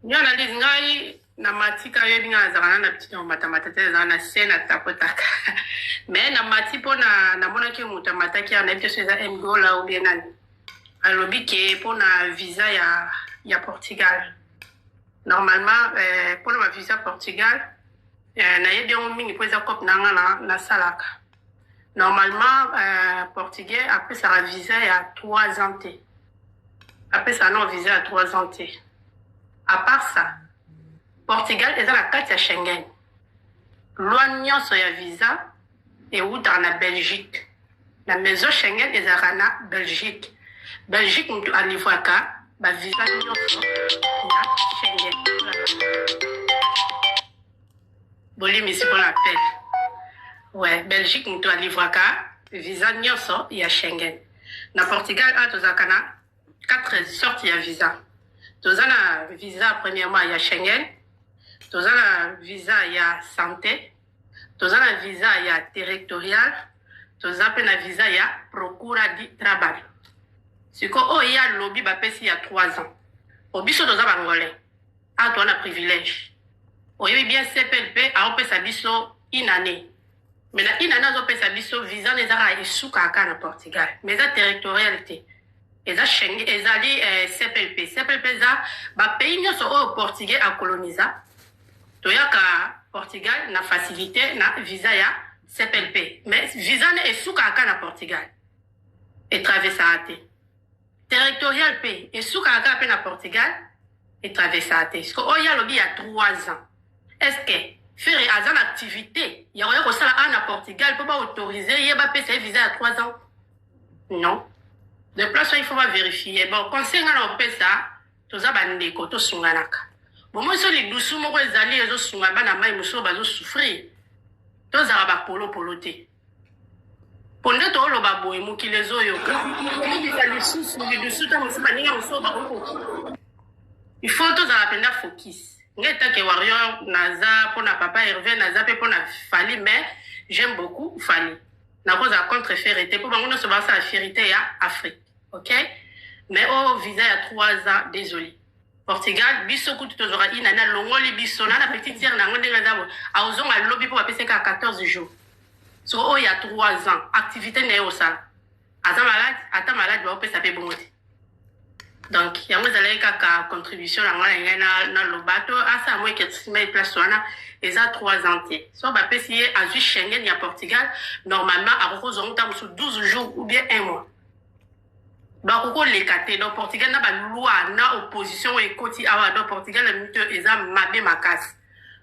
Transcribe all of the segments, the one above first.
Nyo analyse ngai na matika yo binga zana na petite matamata te zana sena tapotaka. Mais na mati pona na mona ki mutamata ki na biso za Angola ou bien nani. Alobi ke pona visa ya Portugal. Normalement pour ma visa Portugal na yedi on mingi poza kop na salaka. Normalement portugais après ça visa ya 3 ans. Après ça non visa ya 3 ans. À part ça, Portugal est dans la carte de Schengen. L'oignon sur la visa et où dans la Belgique. La maison Schengen est dans la Belgique. Belgique, nous avons la visa sur la Schengen. Bolivie, c'est pour l'appel. Ouais, Belgique, nous avons la visa sur la Schengen. Dans Portugal, nous avons 4 sortes de visa. Nous avons un visa, premièrement, il y a Schengen. Nous avons un visa, il y a santé. Nous avons un visa, il y a territorial. Nous avons un visa, il y a procura du travail. C'est quoi, il y a lobby, il y a 3 ans. Au biso, nous avons un Angolais. Ah, tu as un privilège. Au y a bien CPLP, à on peut s'abisso une année. Mais là, une année, on peut s'abisso visa, les arabes, ils sont à Portugal. Mais la territorialité. Eza Schengen, ezali CPLP. CPLP za ba pays nyonso au portugais a colonisa. Toyaka Portugal na facilité na visa ya CPLP. Mais visa ne esuka aka na Portugal. Et traversate. Territorial P esuka aka pe na Portugal et traversate. Parce que oya lobi ya 3 ans. Est-ce que faire azan activité, ya oya ko sala na Portugal pour pas autoriser yeba pe sa visa ya 3 ans? Non. De place, il faut vérifier. Bon, conseil on peut ça, tous les bandeko, tous sunganaka. Bon, moi, si les douces, moi, les alliés, les sungaba, na mai, muso, bazo souffrir. Tous araba polo poloté. Pendant tout le babo, et mouki les oyoka. Il faut tous arapenda focus. Ngeta ke warrior, naza, pour na papa Hervé, naza, pour na Fali, mais j'aime beaucoup Fali. Na cause à contre-férité. Pour nous, se baser à la férité à Afrique. Ok? Mais au visa il y a 3 ans, désolé. Portugal, biso kutu tozora ina na longoli biso na petite sœur na ngonde ngazabo. A ozonga à lobby pour passer 14 jours. So oh il y a 3 ans, activité n'est au ça. Ata malade va passer pe bongote. Donc yango zalai kaka contribution na lobato asa moi que tu place wana eza 3 ans. So ba pesi azu Schengen ya Portugal normalement a reposons sur 12 jours ou bien 1 mois. Donc, on les caté. Donc, Portugal n'a pas de loi, n'a opposition et côté à donc Portugal, les a mabé ma casse.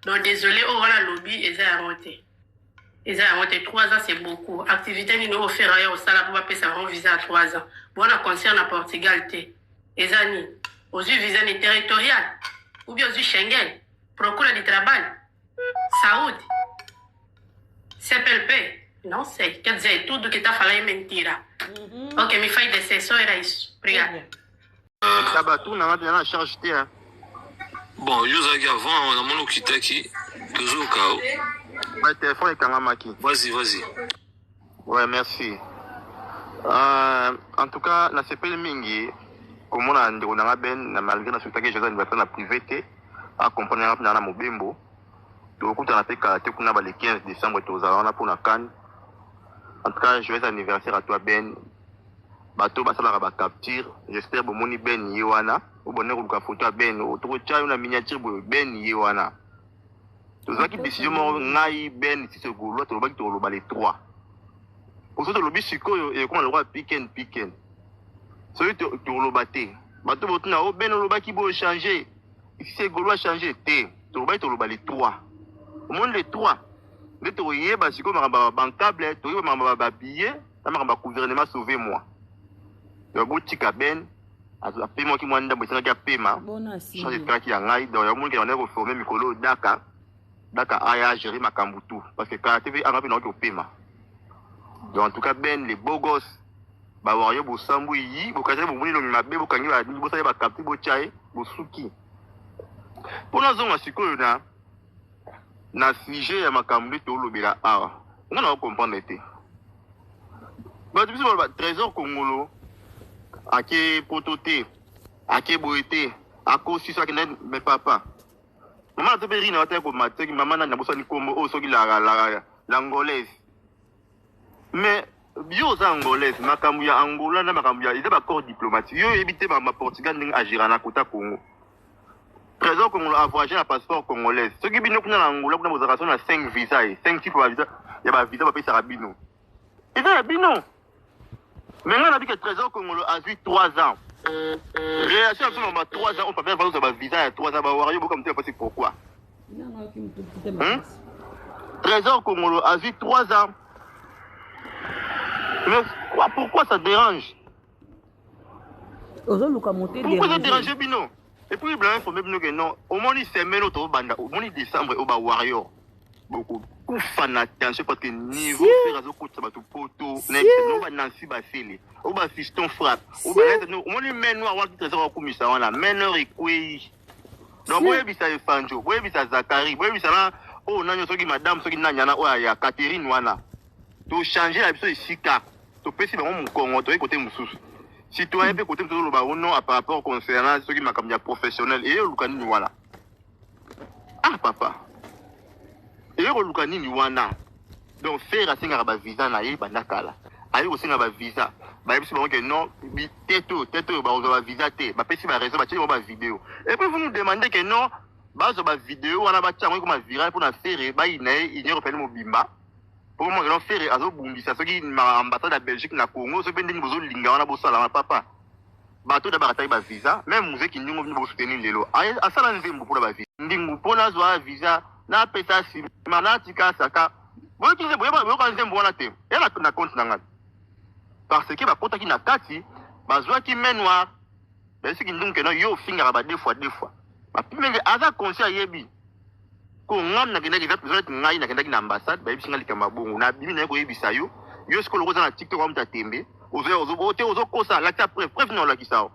Donc, désolé, on va la lobby, ils ont arrêté. Ils ont arrêté 3 ans, c'est beaucoup. Activité, nous offert au salaire pour passer un visa à 3 ans. Bon, on concerne à Portugal, ils ont aux yeux visa territorial, ou bien aux yeux Schengen, procure du travail, Saoud, CPLP. Non sei, quer dizer, tudo que tá falando é mentira. Ok, me faz descer, só era isso. Obrigada. Tabatou na charge T. Bon, Yosagi avant, on a mon kitaki, toujours au cas. My téléphone est Kangamaki. Vas-y. Ouais, merci. En tout cas, na CPL mingi, comme on a ndeko na ben, na malgré na sutaki Joseph va na privé à comprendre na mobembo. Donc, on a fait karaté kuna ba le 15 décembre tozala pour na Cannes. En tout cas, joyeux anniversaire à toi, Ben. Bateau, basala ba capture. J'espère que moni Ben Yewana. Ou bonheur ou photo Ben. Ou trocha une miniature Ben Yewana. Tout ça qui décision ngai Ben si ce goulo, tu le tu le les 3. Pour ça, tu le biscuit et comment le roi piquen. Celui tu le batté. Bateau, tu n'as pas Ben le qui peut changer. Si ce goulo a changé, tu le les 3. Au moins les 3. Mais tu es parce que je suis bancable, tu es un billet, tu gouvernement sauver moi. Donc, tu es ben, tu as moi qui m'a dit que tu as paiement. Je suis un qui a un donc il y a un reformé Mikolo Daka Aya gérer ma Kambutu. Parce que quand tu as un paiement. Donc, en tout cas, ben, les beaux gosses, Bawario, Bosambu, Yi, Bokaja, Boumuni, Mabe, Bokanga, Bosaï, Bakapti, Bochaï, Bosuki. Pour la zone, c'est quoi, na sujet ya makambo to lobela awa on a comprendre été ba tu trésor congolo ake pototé ake boité akosi ça mais papa maman te berina wata ko mateki maman na bosa ni kombo o soki l'angolaise mais bio za angolaise makambu ya Angola na makambu ya ba corps diplomatique yo ebité ma Portugal ndinga agir na kota Congo trésor congolais a voyagé na passeport congolaise soki bino kuna na Angola kuna bozaka na 5 visa et 5 types de visa ya ba visa ba pesa rabino et ça bino mais on a dit que trésor congolais a vu 3 ans réaction absolument 3 ans on peut faire ba visa ya 3 ans ba wario comme tu sais pourquoi trésor congolais a vu 3 ans. Mais pourquoi ça dérange? Pourquoi ça dérange Bino? Et puis il blanc informé Bino que non, au moins il s'est mêlé au banda, au moins décembre au bas warrior. Beaucoup fan attention parce que niveau faire azo coach ça tout poto, non ba Nancy ba fili, au bas fiston frappe, au bas au moins il mène noir qui trésor comme ça on a meneur et quoi. Donc vous avez ça Fanjo, vous avez ça Zakari, vous avez ça là oh nanyo soki madame soki nanyana o ya Catherine wana. To changer la biso ici car to pesi ba mon Congo to côté mususu citoyen pe côté mususu ba non par rapport concernant ceux qui makamya professionnel et lukani ni wala ah papa et lukani ni wana donc faire asinga ba visa na ye bandakala ayi osinga ba visa ba biso ba que non teto ba ba visa te ba pesi ba raison ba tsheli ba vidéo et puis vous nous demandez que non ba zo ba vidéo wana ba tshanga comme viral pour na faire ba inaye ignore pele mobimba. Pour moi, je vais faire l'ambassade de Belgique na Congo, je vais faire l'ambassade papa. Bateau d'abord à visa, même musée qui nous vient soutenir les lots. À ça, on vient pour la visa. Nous pour la visa, na pesa si, manatika saka. Vous qui vous avez un bon athée. Et là, on a compte dans parce que ma pote qui n'a kati, ma joie qui mène noir. Mais ce qui nous que non, yo finger à deux fois. Ma première aza conscient yebi. Ko ngam na kenda kiza president ngai na kenda ambassade ba bisinga likamba bongo na bibi na ko yebisa yo yo sko lokoza na TikTok wa mtatembe ozo kosa la ta preuve non la kisao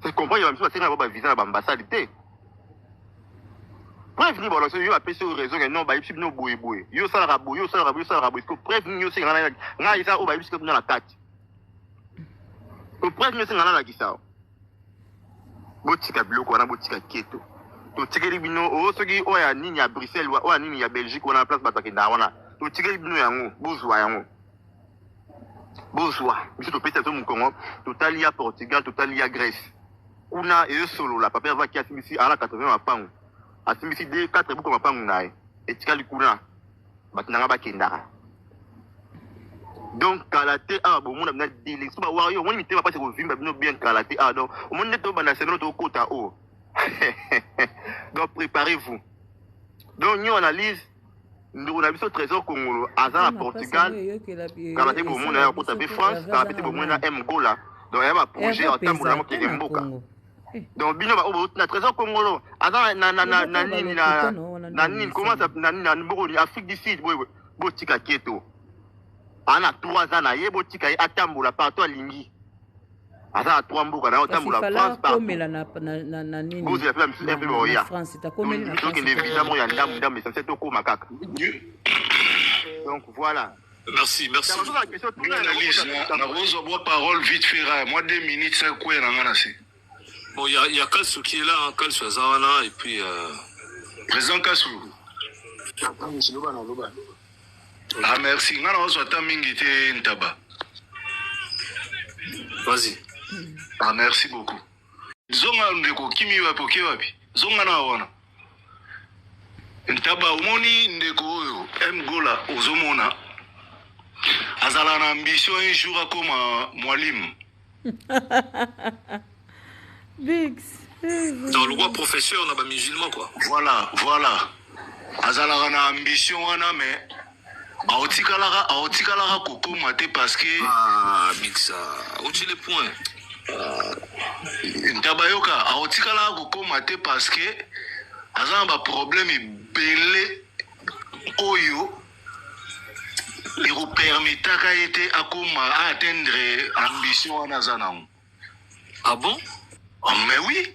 c'est comprendre ya biso senga ba visa ba ambassade te preuve ni bolo so yo apesi raison que non ba biso no boye yo sala rabo ko preuve ni yo senga na ngai sa o ba biso na la kati ko preuve ni senga na la kisao botika biloko wana botika keto to tigeri bino o soki oya nini ya Bruxelles oya nini ya Belgique wana place bataki na wana to tigeri bino yango bozwa biso to pesa to mu Congo total ya Portugal total ya Grèce kuna e solo la papa va ki asimisi ala 80 mapangu asimisi de 4 buko mapangu nae etikali kuna batinanga bakendaka donc kalaté a bon mon na délai so ba wa yo woni mitema pase ko vimba bino bien kalaté a donc o mon neto bana seno to kota o. Donc préparez-vous. Donc nous analyse nous on a vu ce trésor congolais à Portugal quand on pour mon pour taper France quand on pour mon Angola donc il y a un projet en termes de qui est mboka donc bino ba na trésor congolais à na nini comment ça na mboko ni Afrique du Sud botika keto ana 3 ans na ye botika atambola partout à lingi. Asa 3 mboka na otambola France par vous avez fait un peu boya France ta komeli na donc évidemment ya ndam mais c'est tout ko makaka donc voilà merci analyse na rozo bois parole vite faire moi 2 minutes ça quoi na ngana c'est bon il y a Kalsou qui est là Kalsou Zawana et puis président Kalsou ah merci ngana rozo ata mingi te ntaba vas-y. Ah, merci beaucoup. Zonga ndeko kimi wapoke wapi? Zonga na wana. Ntaba umoni ndeko oyo Mgola ozomona. Azala na ambition un jour comme mwalimu. Bix. Dans le roi professeur on a pas musulman quoi. Voilà. Azala na ambition wana mais aotikalaka kokoma te parce que Bixa oti les points ntabayoka aotikalaka kokoma te parce que aza ba problème ebele oyo ekopermetaka ye te akoma atteindre ambition wana aza nango. Ah bon? Oh, mais oui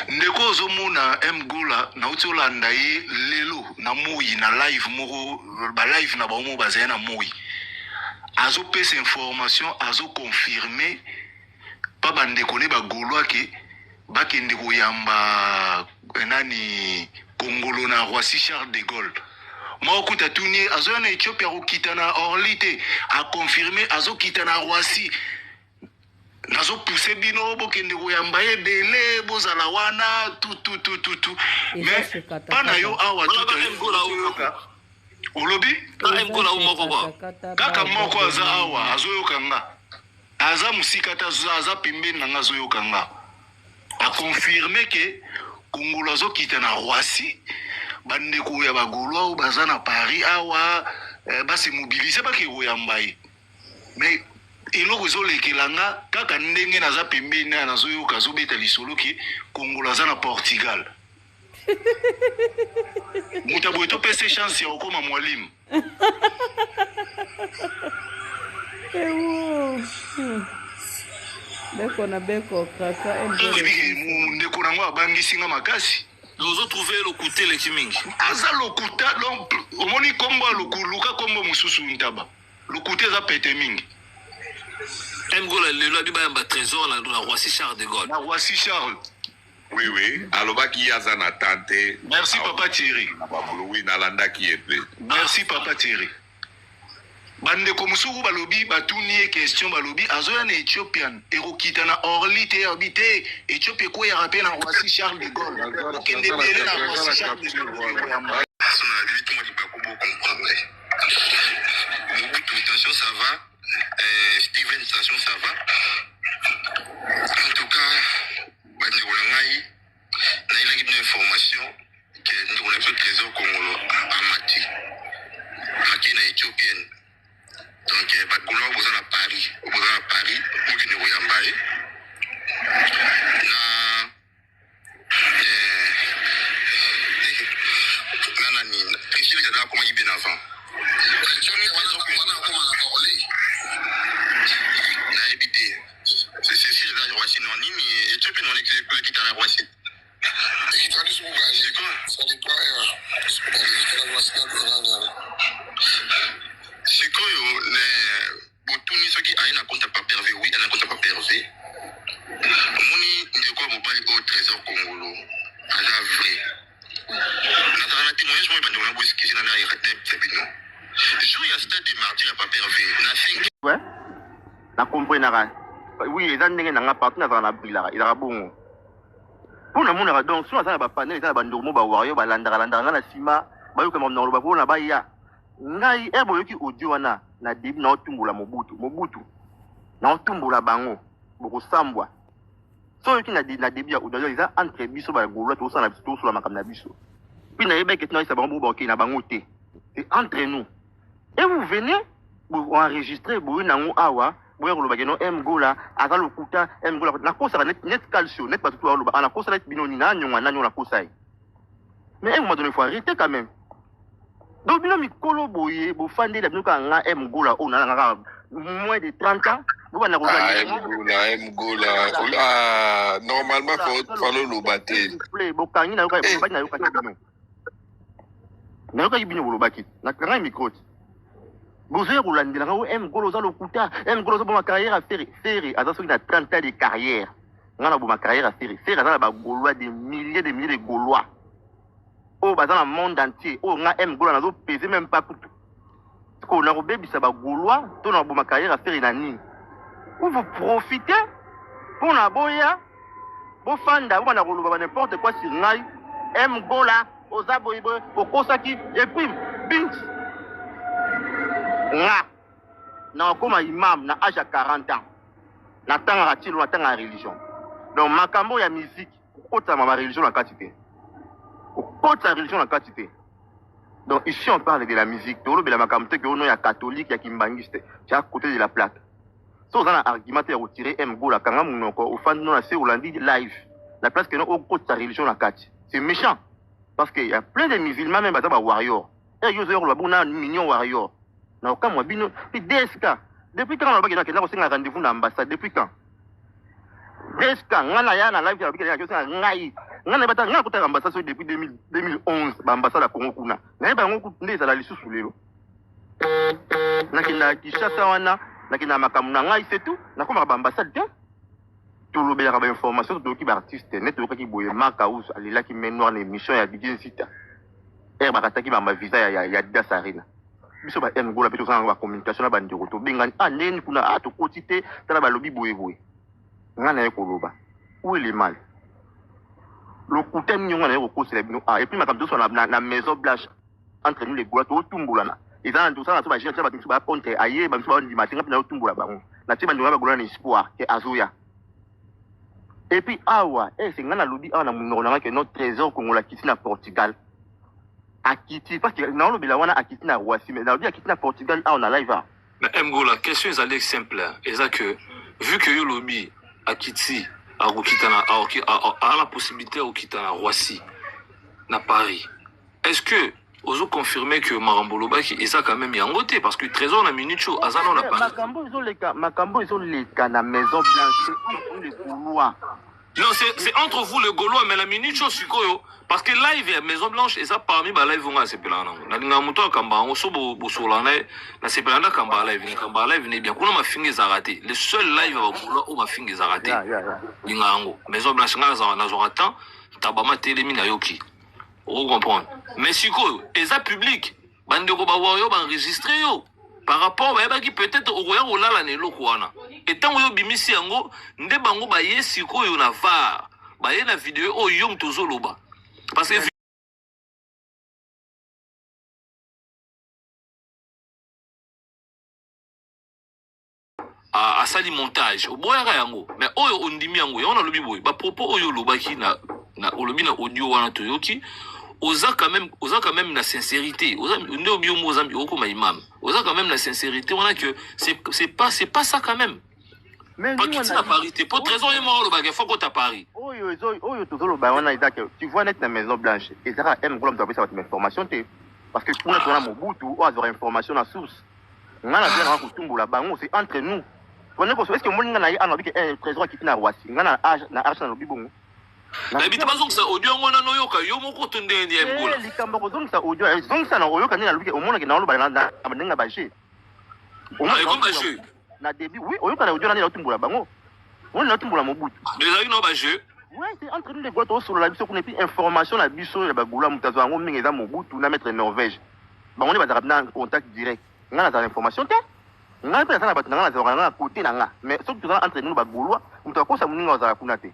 ndeko ozomona Mgola na uti olanda ye lelo na moyi na live moko ba live na ba mo bazaya na moyi azopesa information azoconfirmer pa bandeko ne ba golwa ke bakende koyamba nani Congolo na Roissy Charles de Gaulle. Moi okuta tuni azo na Ethiopia okita na Orlite a confirmer azo kita na Roissy. Nazo poussé bino bokende koyamba ebele bozala wana tout. Mais pana yo awa tout. Olobi Ngola umoko kwa kaka moko aza awa azoyoka nga aza musikata aza pembeni na nga azoyoka nga a confirmer que Congolo azokita na Roissy bandeko ya bagolwa baza na Paris awa basi mobiliser bakekoyamba ye mais eloko ezolekelanga kaka ndenge naza pembeni na nazoyoka azobeta lisolo ke Congolo aza na Portugal. Muta boy to pese chance ya okoma mwalimu. Beko na beko kaka ndeko nango abangisi nga makasi. Nous avons trouvé le côté le kimingi. Aza lokuta donc omoni kombo lokuluka kombo mususu ntaba. Lokuta za pete mingi. Ngola lelo di ba trésor na Roissy Charles de Gaulle. Na Roissy Charles. Oui. Alobaki yaza na tante. Merci papa Thierry. Oui, nalanda ki epe. Merci papa Thierry. Bande komusuku balobi batuni question balobi azoya na Ethiopian erokita na Orlite habité Ethiopie ko ya rappel na Roissy Charles de Gaulle. Kende bele na Roissy Charles de Gaulle. Attention, ça va. Steven, attention, ça va. En tout cas, on a eu une information que nous avons fait le trésor Congolo à Mati. Mati est éthiopienne. Donc, vous êtes à Paris. Vous êtes à Paris pour que nous voyons Paris. Oui, les années n'ont pas partenaire dans la brille, il a bon. Pour le monde, donc, soit ça va pas naître, ça va nous mouvoir, wario, balandra, la sima, bayo comme on a le baya. Ngai, eboyoki odiwana, na dib, na otumbula mobutu. Na otumbula bango, boko sambwa. So, yoki na dibia, ou d'ailleurs, ils ont entre biso, ba goulo, tout ça, tout sur la macam na biso. Puis, na yébek, et non, ça va mouvoir, na bangote. C'est entre nous. Et vous venez, vous enregistrez, vous n'avez awa. Vous avez Ngola, Azalo Kuta, Ngola, la cause net calcio, net pas tout à l'eau, la cause est binonina, n'yon la cause. Mais elle m'a donné faut arrêter quand même. Donc, bien, mi kolo boye, vous fandez la binoka Ngola, on a moins de 30 ans. Vous allez Ngola, normalement, il faut le battre. S'il vous plaît, Bokani n'a pas de n'a micro. Bozé Roulandi, Ngolo za lokuta, Ngolo za ma carrière à faire, à ça il a 30 ans de carrière. Ngana ma carrière à faire, à ça ba Gaulois des milliers de Gaulois. Oh bah dans le monde entier, oh nga Ngolo na zo peser même pas pour tout. Ko na robé bisa ba Gaulois, to na ma carrière à faire inani. Vous profitez pour na boya, bo fanda, bo na Gaulois ba n'importe quoi sur ngai, Ngola, ozaboibo, okosaki et puis bing. Na comme imam na âge à 40 ans na tanga ratilo na tanga religion donc makambo ya musique kota ma religion na katité kota religion na katité donc ici on parle de la musique to lobela makambo te que ono ya catholique ya kimbangiste tu à côté de la plaque so on a argumenté à retirer Ngola kanga munoko au fan non assez Hollandi live la place que non au kota religion na kati c'est méchant parce qu'il y a plein de musulmans même ba warrior et yo zo lo buna mignon warrior. Na aucun mois bino DSK depuis quand on va gagner un rendez-vous dans l'ambassade depuis quand DSK ngana ya na live ya bikela ya kosa ngai ngana bata ngana kota ambassade depuis 2011 ambassade ya Congo kuna na ba ngo ndeza la lisusu lelo na kina Kinshasa wana na kina makamu na ngai c'est tout na koma ba ambassade tolobelaka bainformation toyoki baartiste ne toyokaki boye Makaus alelaki main noire na émission ya Bidjen Sita bakataki bamavisa ya Didas Arena biso ba ngola mpe tozanga bacommunication na bandeko tobengani ndeni kuna tokoti te tala balobi boyeboye nga na ye koloba où est le mal lokuta nini nga na ye kokosela bino et puis makambo toso na maison blanche entre nous les gola totumbolana ezana tosala so bagene bato miso baponte aye bamiso baondimatenga mpe na otumbola bango na tie bandeko bagola na espoir ke azoya et puis awa c'est nga nalobi awa na monoko nanga ke notre trésor kongola kiti na Portugal akiti parce que naolobela wana akiti na Roissy mais nalobi akiti na Portugal awa na live mais Mgo la question est simple eza que vu que yo lobi akiti a la possibilité de quitter à Roissy, na Paris. Est-ce que vous avez confirmé que Marambolo Baki est ça quand même yangoté parce que trésor na minute chaud azalo na Paris. Makambo ils ont les cas na Maison Blanche entre les Gaulois. Non, c'est entre vous les Gaulois mais la minute chaud sikoyo parce que live ya Maison Blanche et ça parmi ba live nga sepelana. Na linga muto kamba ngo so bo solana na sepelana kamba live ne bien kuna mafinga za raté. Le seul live ba Gaulois ou mafinga za raté. Linga ngo Maison Blanche nga za na zo ratan tabama telemi na yoki. Vous comprenez? Mais sikoyo eza public bandeko ba wayo ba enregistrer yo par rapport ba qui peut-être au roya olala ne lokwana. Et tant yo bimisi yango nde bango ba ye sikoyo na var. Ba ye na vidéo o yong tozoloba. Parce que à sali montage au boya yango mais oyo ondimi yango yona lobi boy ba propos oyo lobaki na olobi na audio wana toyoki oza quand même la sincérité oza ndo bio mo zambi oko ma imam oza quand même la sincérité on a que c'est pas ça quand même. Mais pas quitter la parité pour trésor et mort le bagage faut qu'on t'a Paris. Oyo tozolo ba wana izaka tu vois net na Maison Blanche et ça ngolom doit avoir cette information parce que pour notre Mobutu on a des informations à source. On a bien kutumbola bango c'est entre nous. Est-ce que mon na a que trésor qui na Roissy na arche na lobibongo. Na bita bazong sa audio ngona no yoka yo moko tunde ndi mbola. Likamba ko zong sa audio zong sa na oyoka ni na luki omona ke na loba na abandenga baje. Omona ko baje. Na début oui oyoka na audio na otumbola bango. On na otumbola Mobutu. Déjà ino baje. Ouais, c'est entre nous les gars sur la biso qu'on ait information la biso ya bagula mutazo ngo mingi za Mobutu na mettre Norvège. Ba on est ba en contact direct. Ngana za information te. Ngana pe sana batuna ngana za ngana côté na nga. Mais surtout entre nous bagulwa mutakosa muninga za kuna te.